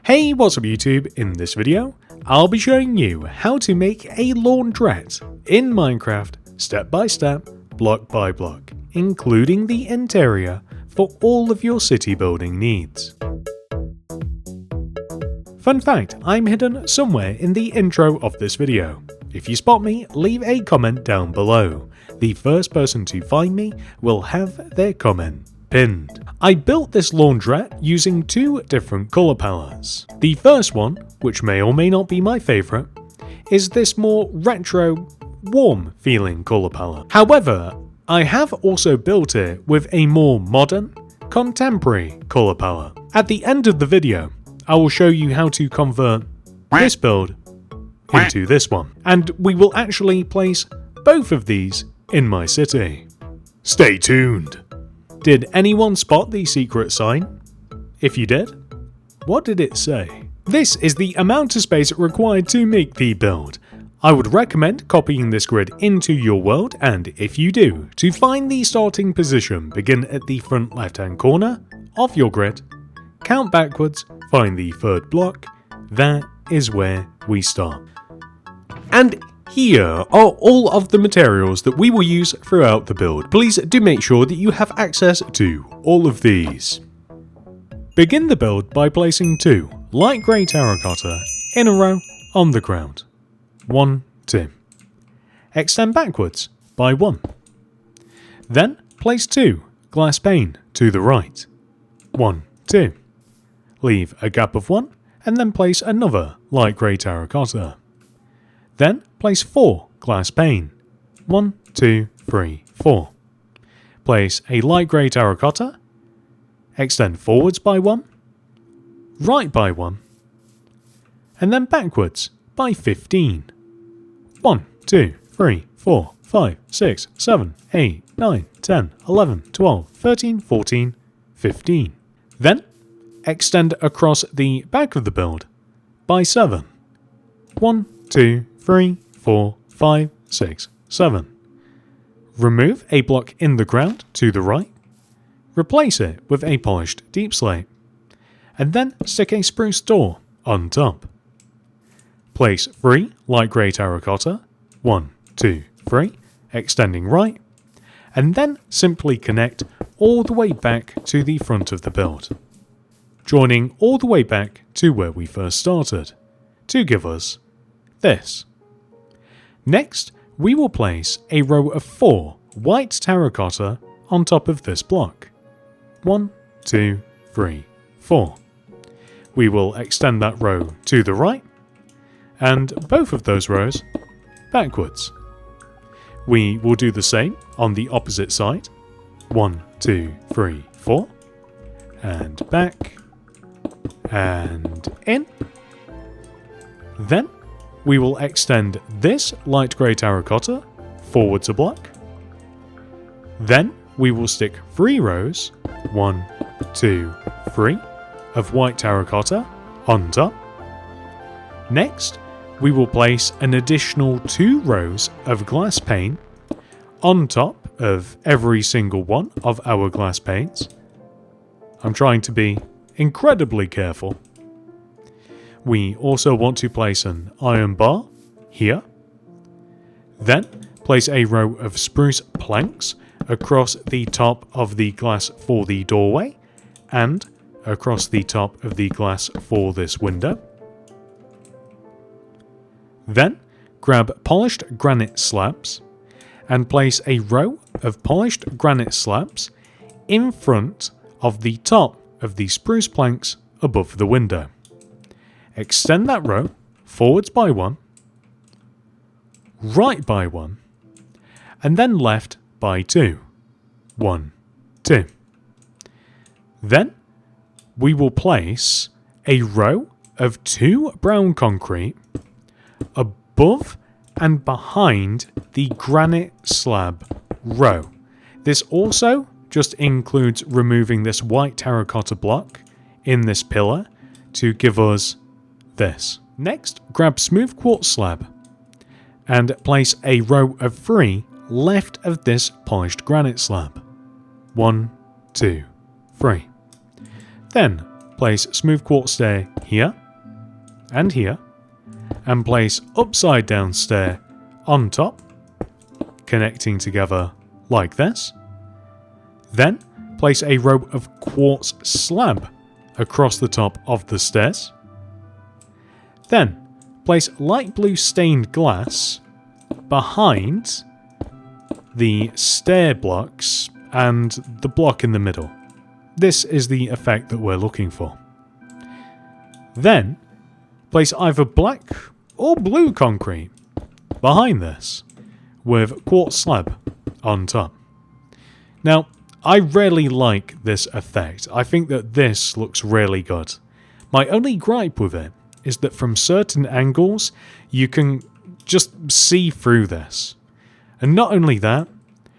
Hey, what's up YouTube? In this video, I'll be showing you how to make a laundrette in Minecraft step by step, block by block, including the interior for all of your city building needs. Fun fact, I'm hidden somewhere in the intro of this video. If you spot me, leave a comment down below. The first person to find me will have their comment pinned. I built this laundrette using two different colour palettes. The first one, which may or may not be my favourite, is this more retro, warm feeling colour palette. However, I have also built it with a more modern, contemporary colour palette. At the end of the video, I will show you how to convert this build into this one, and we will actually place both of these in my city. Stay tuned! Did anyone spot the secret sign? If you did, what did it say? This is the amount of space required to make the build. I would recommend copying this grid into your world, and if you do, to find the starting position, begin at the front left hand corner of your grid, count backwards, find the third block, that is where we start. And here are all of the materials that we will use throughout the build. Please do make sure that you have access to all of these. Begin the build by placing two light grey terracotta in a row on the ground. 1, 2. Extend backwards by 1. Then place 2 glass pane to the right. 1, 2. Leave a gap of 1 and then place another light grey terracotta. Then place 4 glass pane. 1, 2, 3, 4. Place a light grey terracotta. Extend forwards by 1. Right by 1. And then backwards by 15. 1, 2, 3, 4, 5, 6, 7, 8, 9, 10, 11, 12, 13, 14, 15. Then extend across the back of the build by 7. 1, 2, 3, 4, 5, 6, 7. Remove a block in the ground to the right. Replace it with a polished deep slate. And then stick a spruce door on top. Place 3 light grey terracotta. 1, 2, 3. Extending right. And then simply connect all the way back to the front of the build. Joining all the way back to where we first started, to give us this. Next, we will place a row of 4 white terracotta on top of this block. 1, 2, 3, 4. We will extend that row to the right, and both of those rows backwards. We will do the same on the opposite side. 1, 2, 3, 4. And back. And in. Then we will extend this light grey terracotta forwards a block. Then we will stick 3 rows, 1, 2, 3, of white terracotta on top. Next, we will place an additional 2 rows of glass pane on top of every single one of our glass panes. I'm trying to be incredibly careful. We also want to place an iron bar here. Then place a row of spruce planks across the top of the glass for the doorway and across the top of the glass for this window. Then grab polished granite slabs and place a row of polished granite slabs in front of the top of the spruce planks above the window. Extend that row forwards by 1, right by 1, and then left by 2. 1, 2. Then we will place a row of 2 brown concrete above and behind the granite slab row. This also just includes removing this white terracotta block in this pillar to give us this. Next, grab smooth quartz slab and place a row of 3 left of this polished granite slab. 1, 2, 3. Then place smooth quartz stair here and here, and place upside down stair on top, connecting together like this. Then place a row of quartz slab across the top of the stairs. Then place light blue stained glass behind the stair blocks and the block in the middle. This is the effect that we're looking for. Then place either black or blue concrete behind this with quartz slab on top. Now, I really like this effect. I think that this looks really good. My only gripe with it is that from certain angles, you can just see through this. And not only that,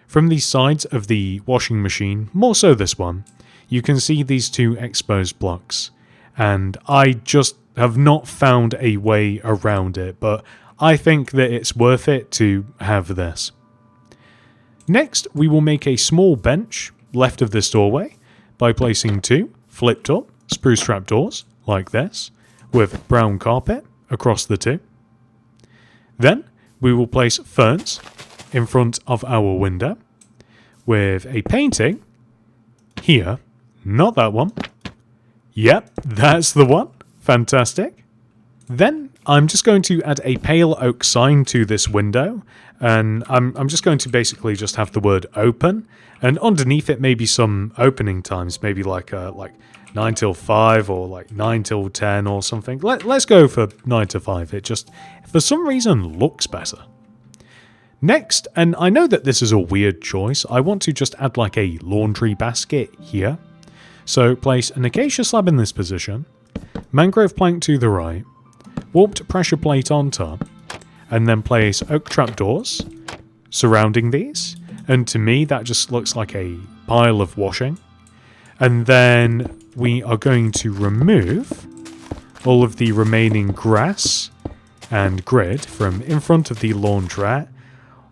from the sides of the washing machine, more so this one, you can see these two exposed blocks. And I just have not found a way around it, but I think that it's worth it to have this. Next, we will make a small bench left of this doorway by placing two flipped up spruce trap doors like this with brown carpet across the two. Then we will place ferns in front of our window with a painting here, not that one. Yep, that's the one. Fantastic. Then I'm just going to add a pale oak sign to this window, and I'm just going to basically just have the word open, and underneath it maybe some opening times, maybe like 9 till 5 or like 9 till 10 or something. Let's go for 9 to 5. It just, for some reason, looks better. Next, and I know that this is a weird choice, I want to just add like a laundry basket here. So place an acacia slab in this position, mangrove plank to the right, warped pressure plate on top, and then place oak trapdoors surrounding these. And to me, that just looks like a pile of washing. And then we are going to remove all of the remaining grass and grid from in front of the laundrette.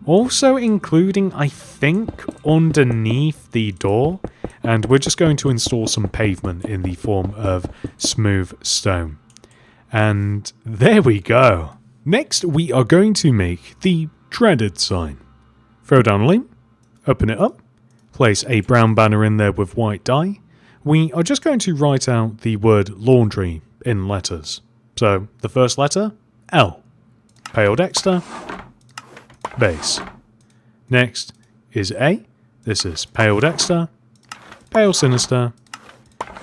Also including, I think, underneath the door. And we're just going to install some pavement in the form of smooth stone. And there we go. Next, we are going to make the dreaded sign. Throw down a loom, open it up, place a brown banner in there with white dye. We are just going to write out the word laundry in letters. So, the first letter, L. Pale Dexter, base. Next is A. This is Pale Dexter, Pale Sinister,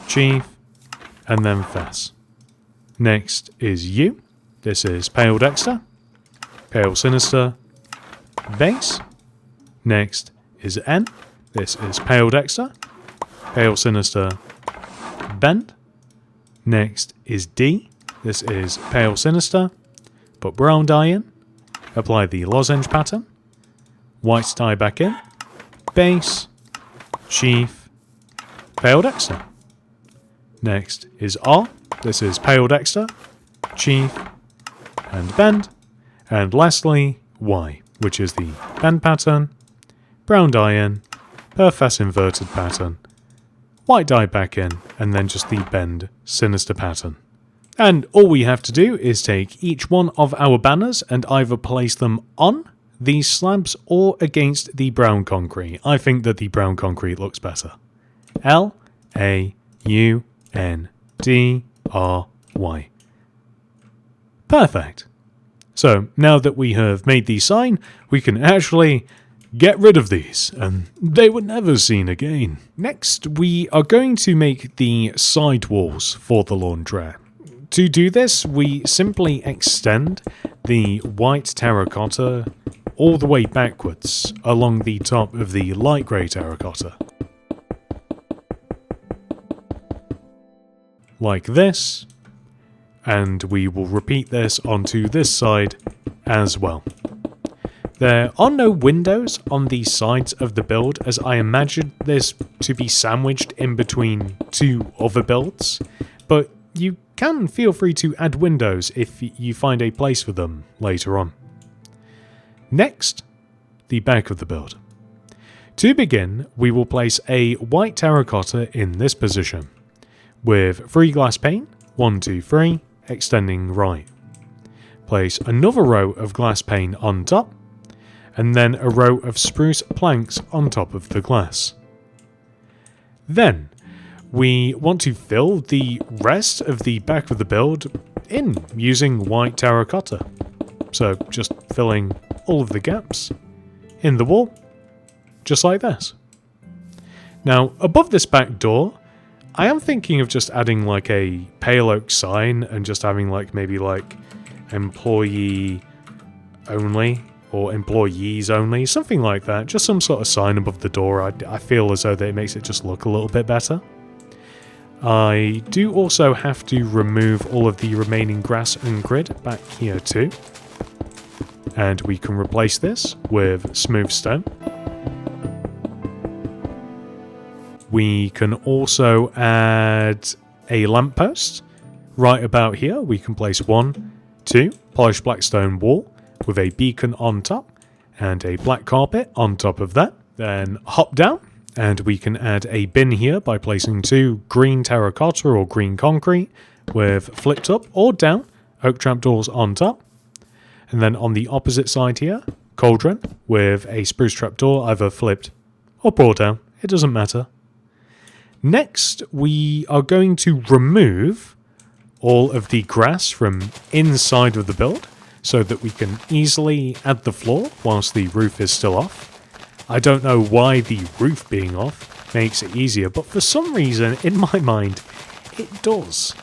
Chief, and then Fess. Next is U. This is Pale Dexter, Pale Sinister, Base. Next is N. This is Pale Dexter, Pale Sinister, Bend. Next is D. This is Pale Sinister, put brown dye in, apply the lozenge pattern, white dye back in, base, Chief, Pale Dexter. Next is R. This is Pale Dexter, Chief, and Bend. And lastly, Y, which is the bend pattern, brown dye in, per Fess inverted pattern, white dye back in, and then just the bend sinister pattern. And all we have to do is take each one of our banners and either place them on these slabs or against the brown concrete. I think that the brown concrete looks better. L-A-U-N-D-R-Y. Perfect. So now that we have made the sign, we can actually get rid of these, and they were never seen again. Next, we are going to make the side walls for the laundrette. To do this, we simply extend the white terracotta all the way backwards along the top of the light grey terracotta. Like this, and we will repeat this onto this side as well. There are no windows on the sides of the build, as I imagine this to be sandwiched in between two other builds, but you can feel free to add windows if you find a place for them later on. Next, the back of the build. To begin, we will place a white terracotta in this position, with 3 glass pane, 1, 2, 3, extending right. Place another row of glass pane on top, and then a row of spruce planks on top of the glass. Then, we want to fill the rest of the back of the build in using white terracotta. So just filling all of the gaps in the wall, just like this. Now, above this back door, I am thinking of just adding like a pale oak sign and just having like maybe like employee only or employees only, something like that. Just some sort of sign above the door. I feel as though that it makes it just look a little bit better. I do also have to remove all of the remaining grass and grid back here too. And we can replace this with smooth stone. We can also add a lamppost right about here. We can place 1, 2 polished black stone wall with a beacon on top and a black carpet on top of that. Then hop down and we can add a bin here by placing 2 green terracotta or green concrete with flipped up or down oak trapdoors on top. And then on the opposite side here, cauldron with a spruce trapdoor either flipped or brought down. It doesn't matter. Next, we are going to remove all of the grass from inside of the build so that we can easily add the floor whilst the roof is still off. I don't know why the roof being off makes it easier, but for some reason, in my mind, it does.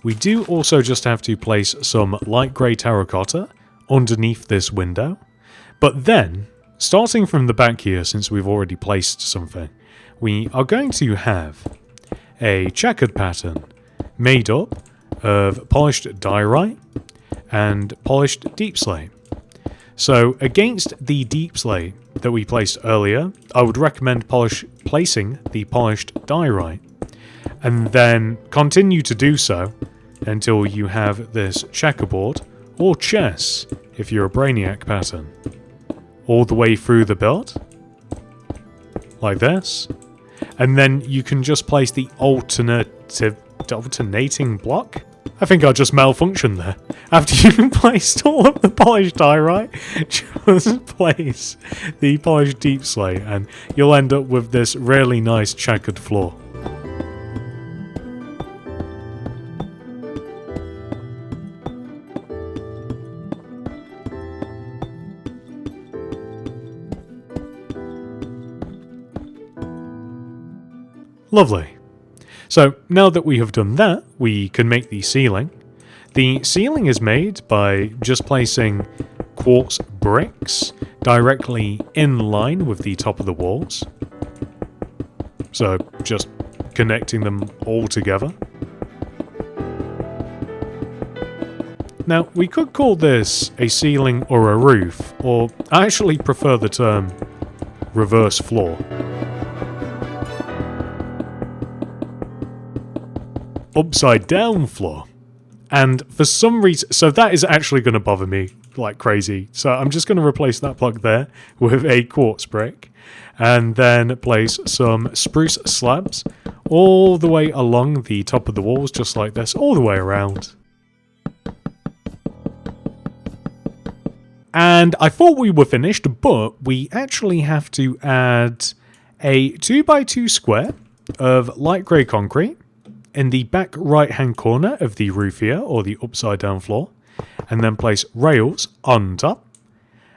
We do also just have to place some light grey terracotta underneath this window, but then, starting from the back here, since we've already placed something, we are going to have a checkered pattern made up of polished diorite and polished deep slate. So against the deep slate that we placed earlier, I would recommend placing the polished diorite, and then continue to do so until you have this checkerboard, or chess if you're a brainiac pattern, all the way through the build, like this. And then you can just place the alternating block. I think I just malfunctioned there. After you've placed all of the polished diorite, just place the polished deep slate and you'll end up with this really nice checkered floor. Lovely. So now that we have done that, we can make the ceiling. The ceiling is made by just placing quartz bricks directly in line with the top of the walls. So just connecting them all together. Now we could call this a ceiling or a roof, or I actually prefer the term reverse floor. Upside down floor. And for some reason, so that is actually going to bother me like crazy. So I'm just going to replace that plug there with a quartz brick and then place some spruce slabs all the way along the top of the walls, just like this, all the way around. And I thought we were finished, but we actually have to add a 2x2 square of light grey concrete in the back right hand corner of the roof here, or the upside down floor, and then place rails on top.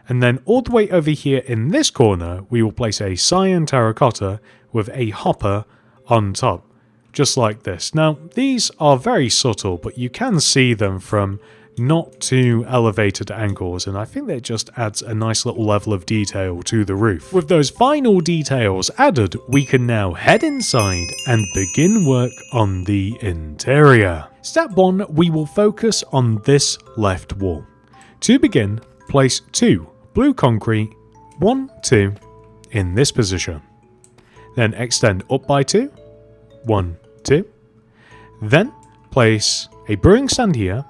And then all the way over here in this corner, we will place a cyan terracotta with a hopper on top, just like this. Now, these are very subtle, but you can see them from not too elevated angles, and I think that just adds a nice little level of detail to the roof. With those final details added, we can now head inside and begin work on the interior. Step 1, we will focus on this left wall. To begin, place 2 blue concrete, 1, 2, in this position. Then extend up by 2, 1, 2. Then place a brewing stand here,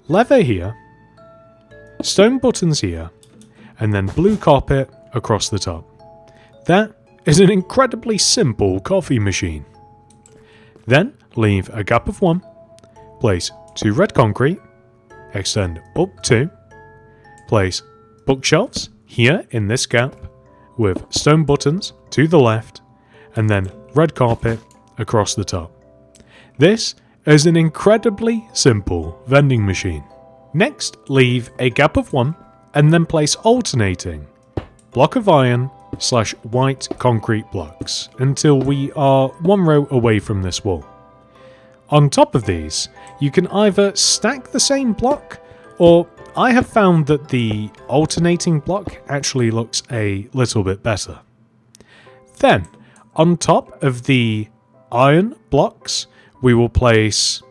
lever here, stone buttons here, and then blue carpet across the top. That is an incredibly simple coffee machine. Then leave a gap of 1, place 2 red concrete, extend up 2, place bookshelves here in this gap with stone buttons to the left, and then red carpet across the top. This is an incredibly simple vending machine. Next, leave a gap of 1 and then place alternating block of iron / white concrete blocks until we are 1 row away from this wall. On top of these, you can either stack the same block, or I have found that the alternating block actually looks a little bit better. Then, on top of the iron blocks, we will place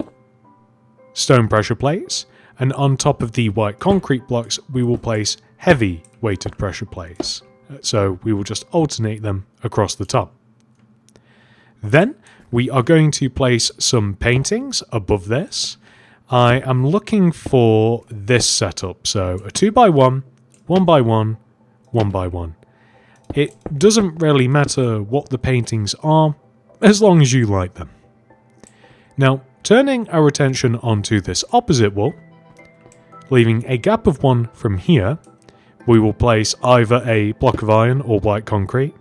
stone pressure plates, and on top of the white concrete blocks, we will place heavy weighted pressure plates. So we will just alternate them across the top. Then we are going to place some paintings above this. I am looking for this setup, so a 2x1, 1x1, 1x1. It doesn't really matter what the paintings are, as long as you like them. Now, turning our attention onto this opposite wall, leaving a gap of 1 from here, we will place either a block of iron or white concrete,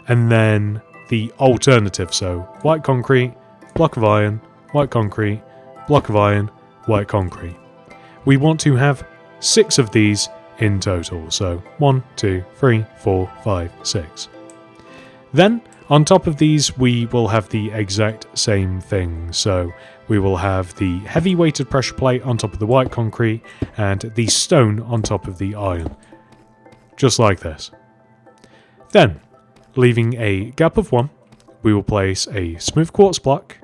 and then the alternative, so white concrete, block of iron, white concrete, block of iron, white concrete. We want to have 6 of these in total, so 1, 2, 3, 4, 5, 6. Then, on top of these, we will have the exact same thing, so we will have the heavy weighted pressure plate on top of the white concrete, and the stone on top of the iron. Just like this. Then, leaving a gap of 1, we will place a smooth quartz block,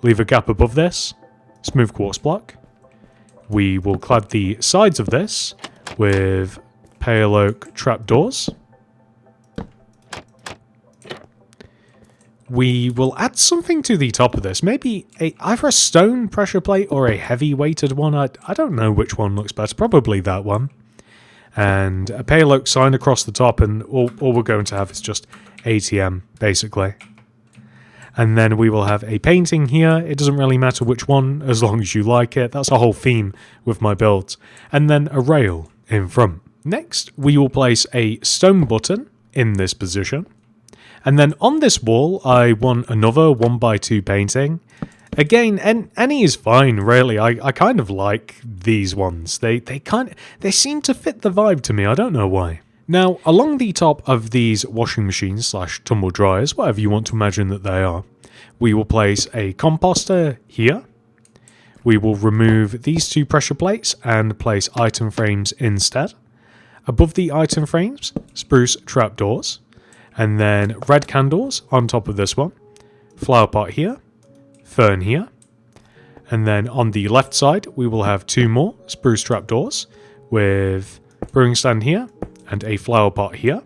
leave a gap above this, smooth quartz block. We will clad the sides of this with pale oak trapdoors. We will add something to the top of this, maybe either a stone pressure plate or a heavy weighted one. I don't know which one looks better, probably that one. And a pale oak sign across the top, and all we're going to have is just ATM, basically. And then we will have a painting here. It doesn't really matter which one, as long as you like it. That's a whole theme with my builds. And then a rail in front. Next, we will place a stone button in this position. And then on this wall, I want another 1x2 painting. Again, any is fine, really. I kind of like these ones. They seem to fit the vibe to me. I don't know why. Now, along the top of these washing machines / tumble dryers, whatever you want to imagine that they are, we will place a composter here. We will remove these 2 pressure plates and place item frames instead. Above the item frames, spruce trapdoors, and then red candles on top of this one, flower pot here, fern here, and then on the left side we will have 2 more spruce trapdoors with brewing stand here and a flower pot here.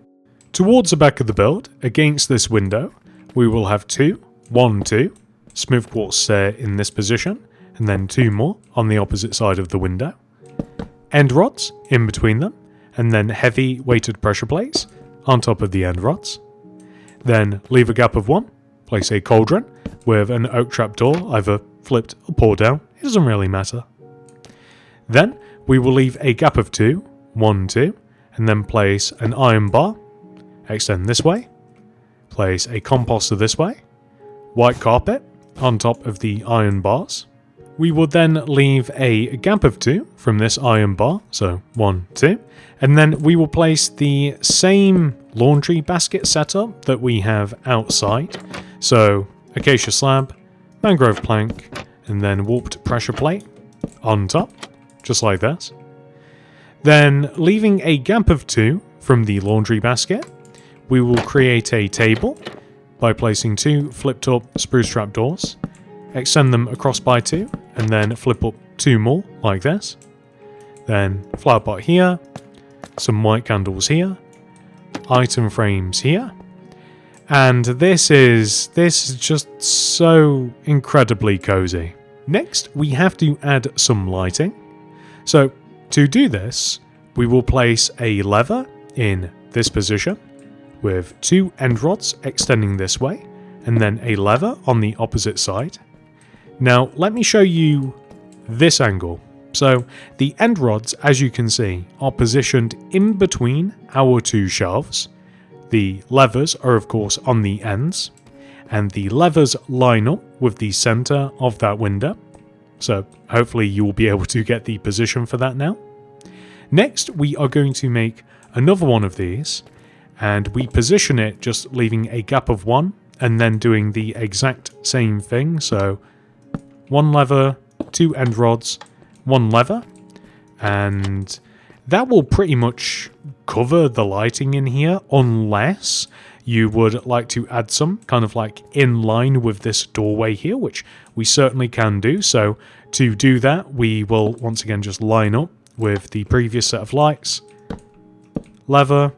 Towards the back of the build, against this window, we will have 2, 1, 2 smooth quartz stair in this position, and then 2 more on the opposite side of the window. End rods in between them, and then heavy weighted pressure plates on top of the end rods. Then leave a gap of 1, place a cauldron with an oak trapdoor, either flipped or poured down, it doesn't really matter. Then we will leave a gap of 2, 1, 2, and then place an iron bar, extend this way, place a composter this way, white carpet on top of the iron bars. We will then leave a gap of 2 from this iron bar, so 1, 2, and then we will place the same laundry basket setup that we have outside, so acacia slab, mangrove plank, and then warped pressure plate on top, just like this. Then, leaving a gap of 2 from the laundry basket, we will create a table by placing 2 flipped up spruce trapdoors, extend them across by 2, and then flip up 2 more, like this. Then, flower pot here, some white candles here, item frames here, and this is just so incredibly cozy. Next, we have to add some lighting. So, To do this, we will place a lever in this position with 2 end rods extending this way, and then a lever on the opposite side. Now let me show you this angle. So the end rods, as you can see, are positioned in between our 2 shelves. The levers are of course on the ends, and the levers line up with the center of that window. So hopefully you will be able to get the position for that now. Next, we are going to make another one of these, and we position it just leaving a gap of 1 and then doing the exact same thing. So 1 lever, 2 end rods, 1 lever, and that will pretty much cover the lighting in here, unless you would like to add some kind of like in line with this doorway here, which we certainly can do. So to do that, we will once again just line up with the previous set of lights. Lever,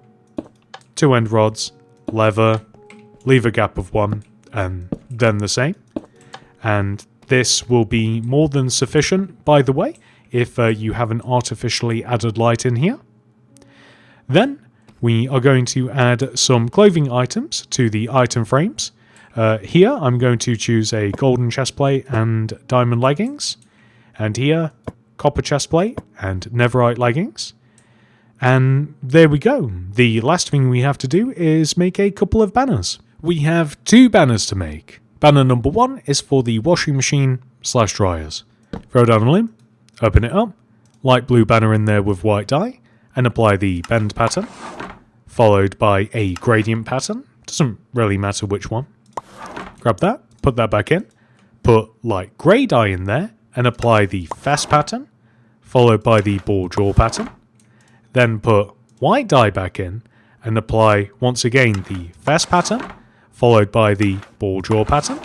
2 end rods, lever, leave a gap of 1, and then the same. And this will be more than sufficient, by the way, if you have an artificially added light in here. Then we are going to add some clothing items to the item frames. Here I'm going to choose a golden chestplate and diamond leggings. And here, copper chestplate and netherite leggings. And there we go. The last thing we have to do is make a couple of banners. We have 2 banners to make. Banner number 1 is for the washing machine / dryers. Throw down a limb, open it up, light blue banner in there with white dye, and apply the bend pattern, followed by a gradient pattern. Doesn't really matter which one. Grab that, put that back in, put light grey dye in there, and apply the fast pattern, followed by the ball jaw pattern. Then put white dye back in, and apply once again the fast pattern, followed by the ball jaw pattern.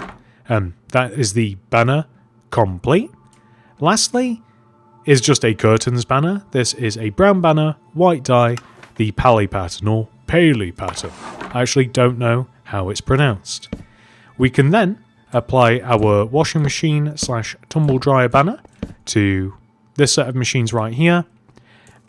That is the banner complete. Lastly is just a curtains banner. This is a brown banner, white dye, the Pali pattern or Paley pattern. I actually don't know how it's pronounced. We can then apply our washing machine / tumble dryer banner to this set of machines right here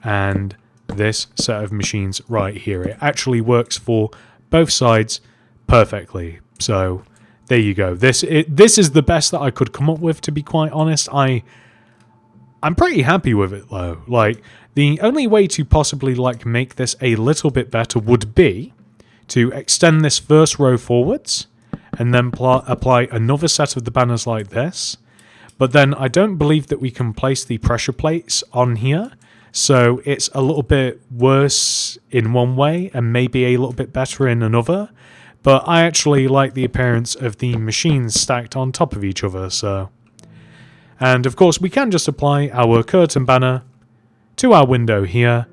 and this set of machines right here. It actually works for both sides perfectly. So there you go. This is the best that I could come up with, to be quite honest. I'm pretty happy with it though. Like, the only way to possibly like make this a little bit better would be to extend this first row forwards and then apply another set of the banners like this. But then I don't believe that we can place the pressure plates on here. So it's a little bit worse in one way and maybe a little bit better in another. But I actually like the appearance of the machines stacked on top of each other, so. And of course we can just apply our curtain banner to our window here.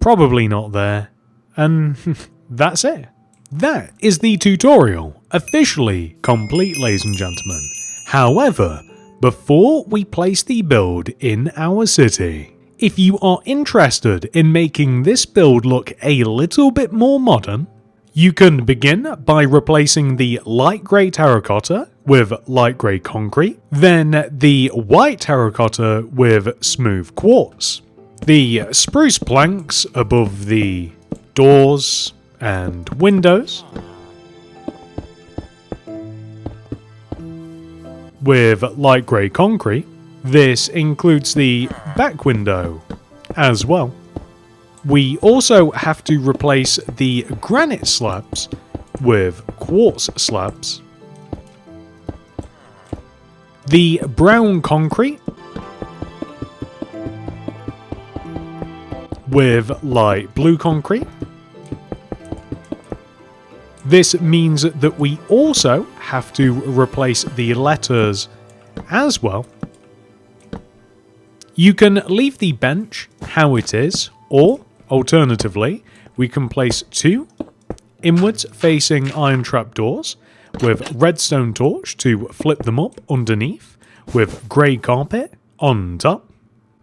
Probably not there. And that's it. That is the tutorial. Officially complete, ladies and gentlemen. However, before we place the build in our city, if you are interested in making this build look a little bit more modern, you can begin by replacing the light grey terracotta with light grey concrete, then the white terracotta with smooth quartz, the spruce planks above the doors and windows with light grey concrete. This includes the back window as well. We also have to replace the granite slabs with quartz slabs. The brown concrete with light blue concrete. This means that we also have to replace the letters as well. You can leave the bench how it is, or alternatively, we can place 2 inwards facing iron trapdoors with redstone torch to flip them up underneath with grey carpet on top.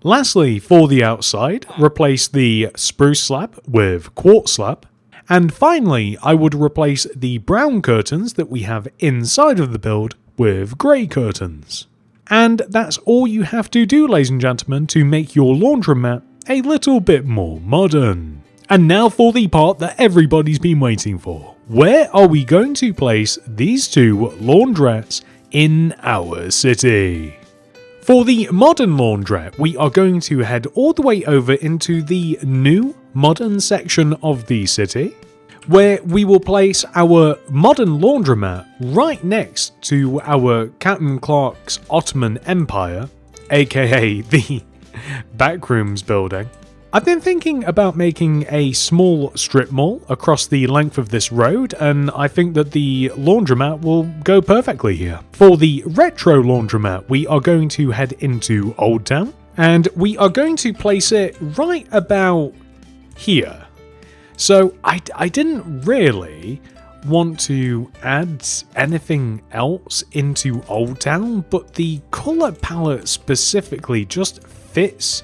Lastly, for the outside, replace the spruce slab with quartz slab. And finally, I would replace the brown curtains that we have inside of the build with grey curtains. And that's all you have to do, ladies and gentlemen, to make your laundromat a little bit more modern. And now for the part that everybody's been waiting for. Where are we going to place these two laundrettes in our city? For the modern laundrette, we are going to head all the way over into the new modern section of the city, where we will place our modern laundromat right next to our Captain Clark's Ottoman Empire, aka the Backrooms building. I've been thinking about making a small strip mall across the length of this road, and I think that the laundromat will go perfectly here. For the retro laundromat, we are going to head into Old Town, and we are going to place it right about here. So I didn't really want to add anything else into Old Town, but the color palette specifically just fits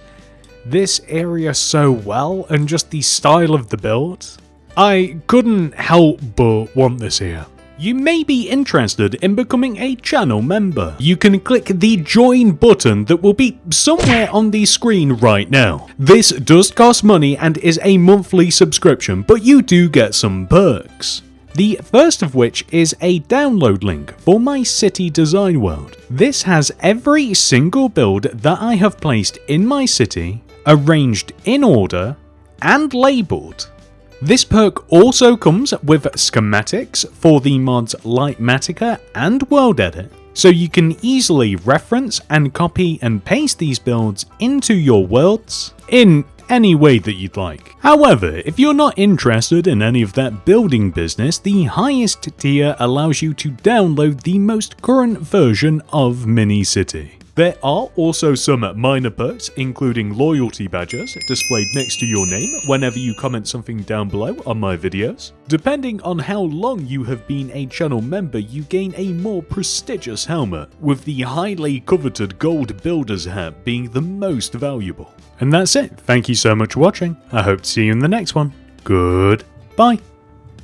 this area so well, and just the style of the build. I couldn't help but want this here. You may be interested in becoming a channel member. You can click the join button that will be somewhere on the screen right now. This does cost money and is a monthly subscription, but you do get some perks. The first of which is a download link for my city design world. This has every single build that I have placed in my city, arranged in order, and labelled. This perk also comes with schematics for the mods Lightmatica and World Edit, so you can easily reference and copy and paste these builds into your worlds in any way that you'd like. However, if you're not interested in any of that building business, the highest tier allows you to download the most current version of Mini-City. There are also some minor perks, including loyalty badges displayed next to your name whenever you comment something down below on my videos. Depending on how long you have been a channel member, you gain a more prestigious helmet, with the highly coveted gold builder's hat being the most valuable. And that's it. Thank you so much for watching. I hope to see you in the next one. Goodbye.